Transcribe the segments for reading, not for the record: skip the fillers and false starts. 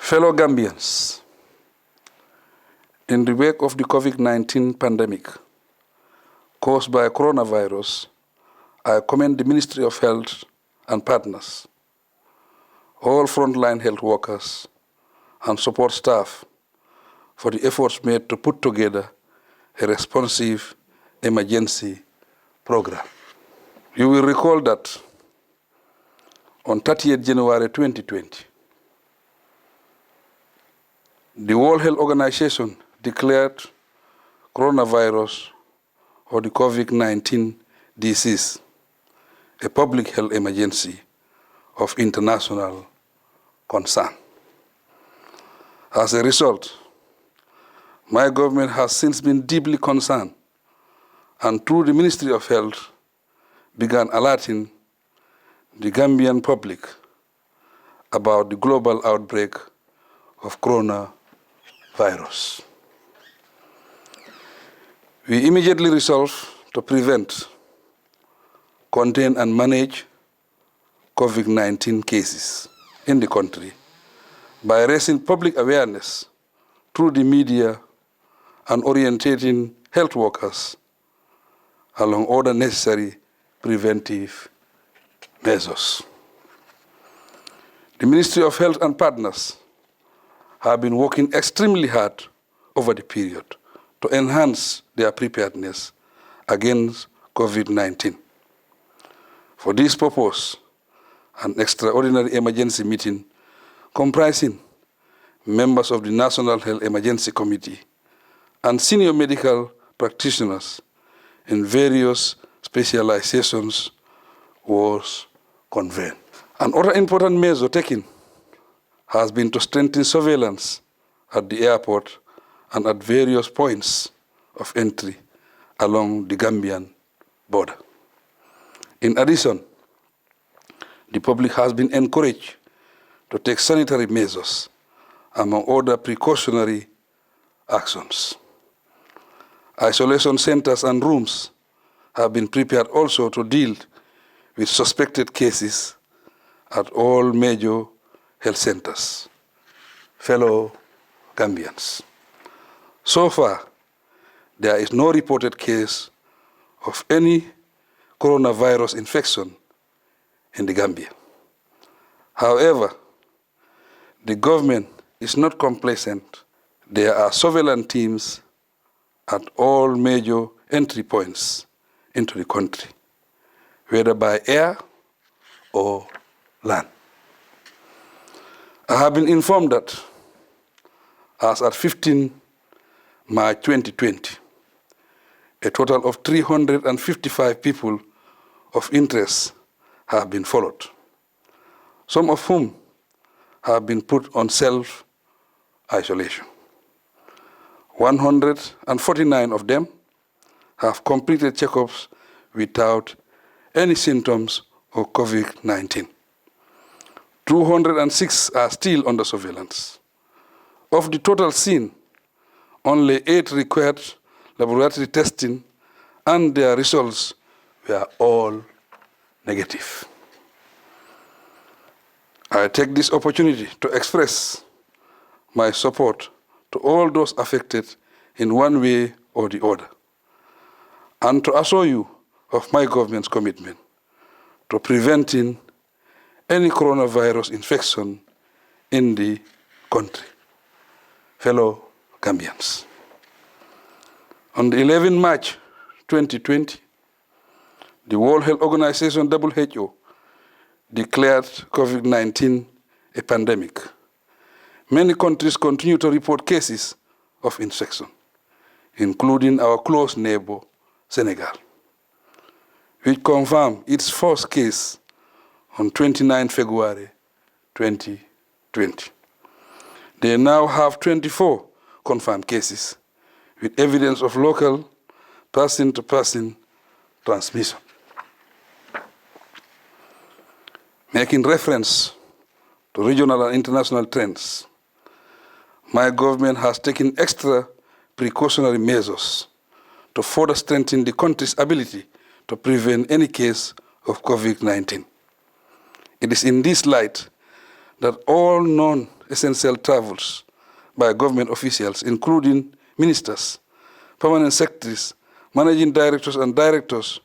Fellow Gambians, in the wake of the COVID-19 pandemic caused by coronavirus, I commend the Ministry of Health and partners, all frontline health workers and support staff for the efforts made to put together a responsive emergency program. You will recall that on 30th January 2020, the World Health Organization declared coronavirus or the COVID-19 disease a public health emergency of international concern. As a result, my government has since been deeply concerned and through the Ministry of Health began alerting the Gambian public about the global outbreak of coronavirus. We immediately resolved to prevent, contain and manage COVID-19 cases in the country by raising public awareness through the media and orientating health workers along other necessary preventive measures. The Ministry of Health and partners have been working extremely hard over the period to enhance their preparedness against COVID-19. For this purpose, an extraordinary emergency meeting comprising members of the National Health Emergency Committee and senior medical practitioners in various specializations was convened. Another important measure taken has been to strengthen surveillance at the airport and at various points of entry along the Gambian border. In addition, the public has been encouraged to take sanitary measures among other precautionary actions. Isolation centers and rooms have been prepared also to deal with suspected cases at all major health centers. Fellow Gambians, so far, there is no reported case of any coronavirus infection in the Gambia. However, the government is not complacent. There are surveillance teams at all major entry points into the country, whether by air or land. I have been informed that as at 15 March 2020, a total of 355 people of interest have been followed, some of whom have been put on self-isolation. 149 of them have completed checkups without any symptoms of COVID-19. 206 are still under surveillance. Of the total seen, only 8 required laboratory testing and their results were all negative. I take this opportunity to express my support to all those affected in one way or the other, and to assure you of my government's commitment to preventing any coronavirus infection in the country. Fellow Gambians, on the 11th March 2020, the World Health Organization, WHO, declared COVID-19 a pandemic. Many countries continue to report cases of infection, including our close neighbor, Senegal, which confirmed its first case on 29 February 2020. They now have 24 confirmed cases with evidence of local person-to-person transmission. Making reference to regional and international trends, my government has taken extra precautionary measures to further strengthen the country's ability to prevent any case of COVID-19. It is in this light that all known essential travels by government officials, including ministers, permanent secretaries, managing directors and directors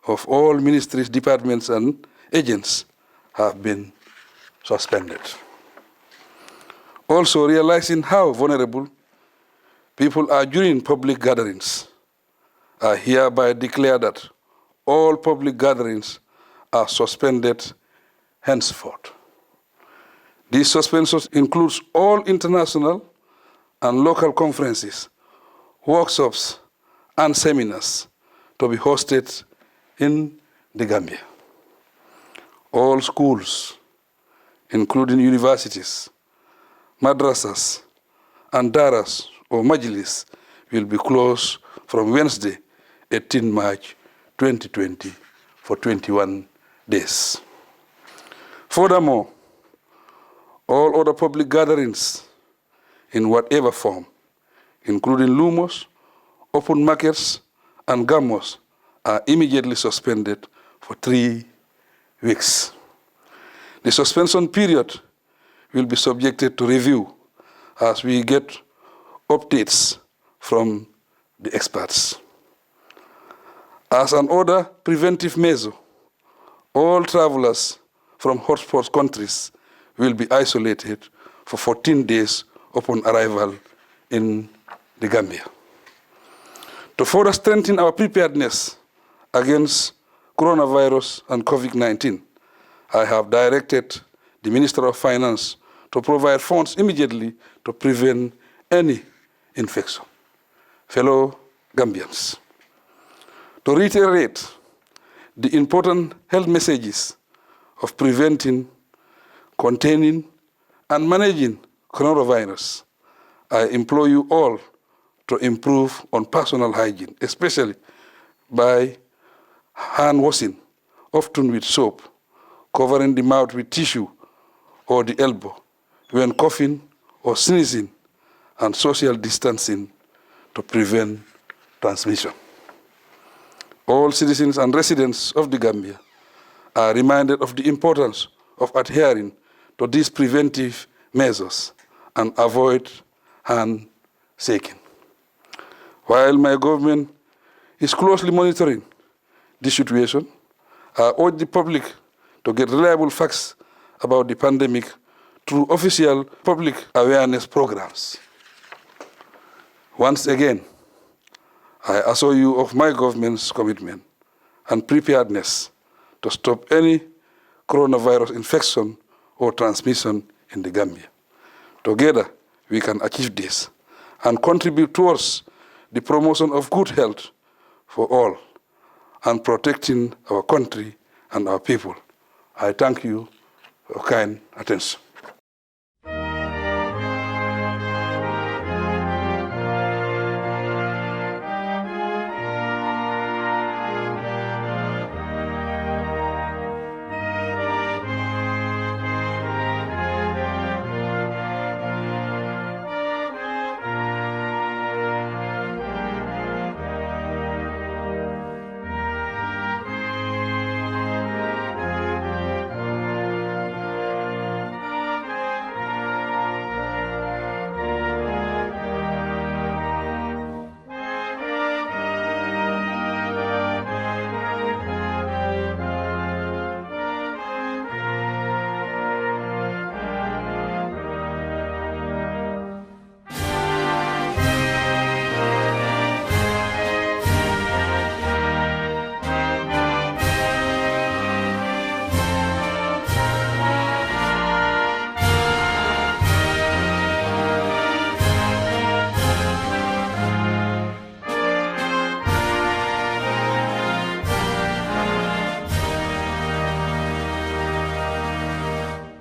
of all ministries, departments and agents have been suspended. Also, realizing how vulnerable people are during public gatherings, I hereby declare that all public gatherings are suspended henceforth. These suspensions include all international and local conferences, workshops, and seminars to be hosted in the Gambia. All schools, including universities, madrasas, and daras or majlis, will be closed from Wednesday, 18 March 2020 for 21 days. Furthermore, all other public gatherings in whatever form, including lumos, open markets, and gamos, are immediately suspended for 3 weeks. The suspension period will be subjected to review as we get updates from the experts. As an other preventive measure, all travelers from hotspot countries will be isolated for 14 days upon arrival in the Gambia. To further strengthen our preparedness against coronavirus and COVID-19, I have directed the Minister of Finance to provide funds immediately to prevent any infection. Fellow Gambians, to reiterate the important health messages of preventing, containing, and managing coronavirus, I implore you all to improve on personal hygiene, especially by hand washing, often with soap, covering the mouth with tissue or the elbow, when coughing or sneezing, and social distancing to prevent transmission. All citizens and residents of the Gambia are reminded of the importance of adhering to these preventive measures and avoid handshaking. While my government is closely monitoring the situation, I urge the public to get reliable facts about the pandemic through official public awareness programs. Once again, I assure you of my government's commitment and preparedness to stop any coronavirus infection or transmission in the Gambia. Together, we can achieve this and contribute towards the promotion of good health for all and protecting our country and our people. I thank you for your kind attention.